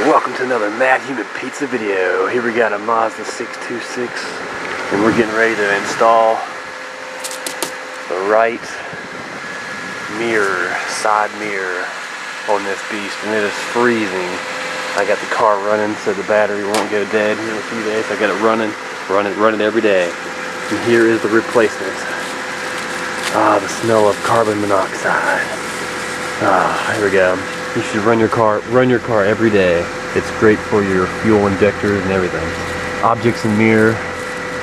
Welcome to another Matthumanpizza video. Here we got a Mazda 626 and we're getting ready to install the right mirror, side mirror on this beast, and it is freezing. I got the car running so the battery won't go dead here in a few days. I got it running every day. And here is the replacement. The smell of carbon monoxide. Here we go. You should run your car every day. It's great for your fuel injectors and everything. Objects in mirror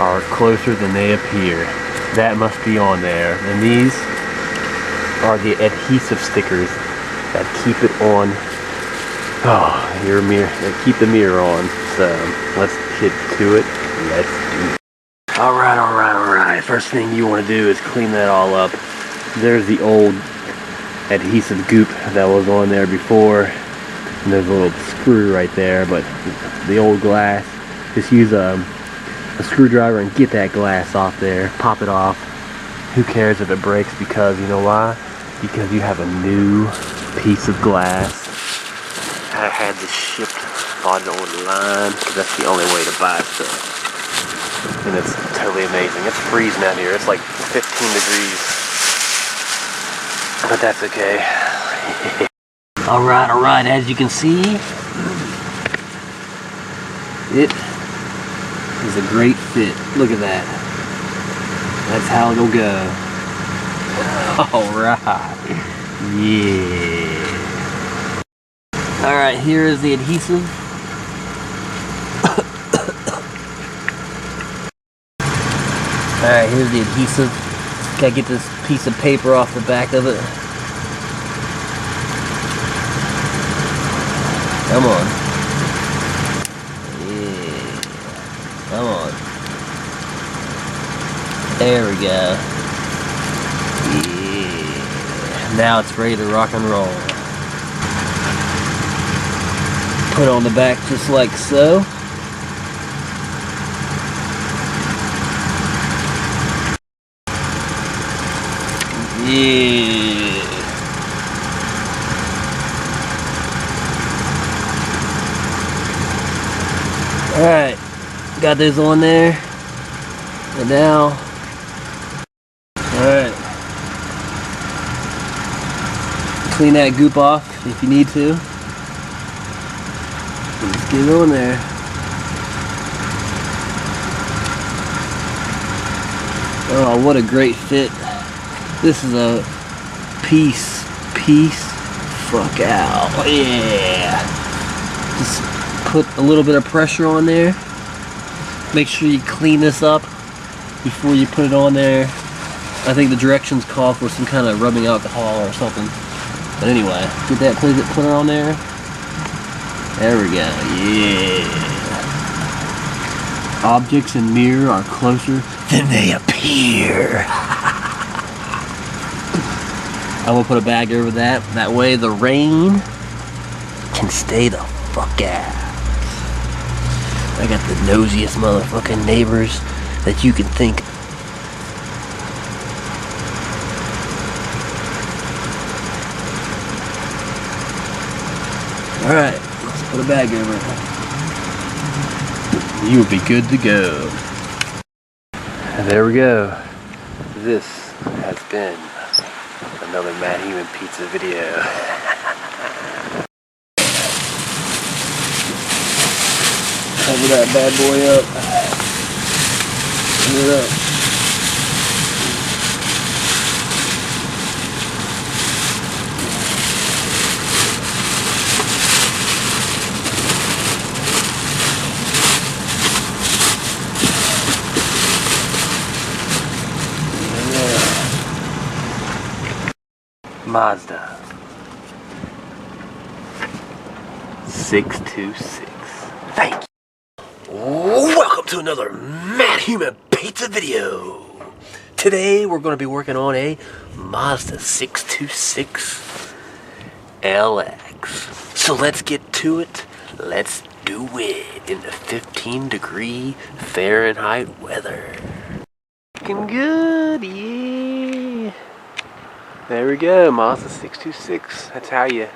are closer than they appear. That must be on there. And these are the adhesive stickers that keep it on. Your mirror. That keep the mirror on. So let's get to it. Let's do it. Alright. First thing you want to do is clean that all up. There's the old adhesive goop that was on there before, and there's a little screw right there, but the old glass, just use a screwdriver and get that glass off there, pop it off. Who cares if it breaks, because you know why? Because you have a new piece of glass. I had this shipped, bought it online, because that's the only way to buy stuff, and it's totally amazing. It's freezing out here. It's like 15 degrees. But that's okay. Alright, as you can see, it is a great fit. Look at that. That's how it'll go. Alright. Yeah. Alright, here is the adhesive. Alright, here's the adhesive. Gotta get this piece of paper off the back of it. Come on. Yeah. Come on. There we go. Yeah. Now it's ready to rock and roll. Put it on the back just like so. Yeah. Alright, got this on there, and now, alright, clean that goop off if you need to. Just get it on there. Oh, what a great fit. This is a piece, fuck out, yeah. Just put a little bit of pressure on there. Make sure you clean this up before you put it on there. I think the directions call for some kind of rubbing alcohol or something. But anyway, get that, put it on there. There we go, yeah. Objects in mirror are closer than they appear. I'm gonna put a bag over that. That way the rain can stay the fuck out. I got the nosiest motherfucking neighbors that you can think. Alright, let's put a bag over it. You'll be good to go. And there we go. This has been another Matthumanpizza video. Cover that bad boy up. Turn it up. Mazda 626. Thank you. Welcome to another Matthumanpizza video. Today we're going to be working on a Mazda 626 LX. So let's get to it. Let's do it in the 15-degree Fahrenheit weather. Looking good, yeah. There we go, Mazda 626. That's how you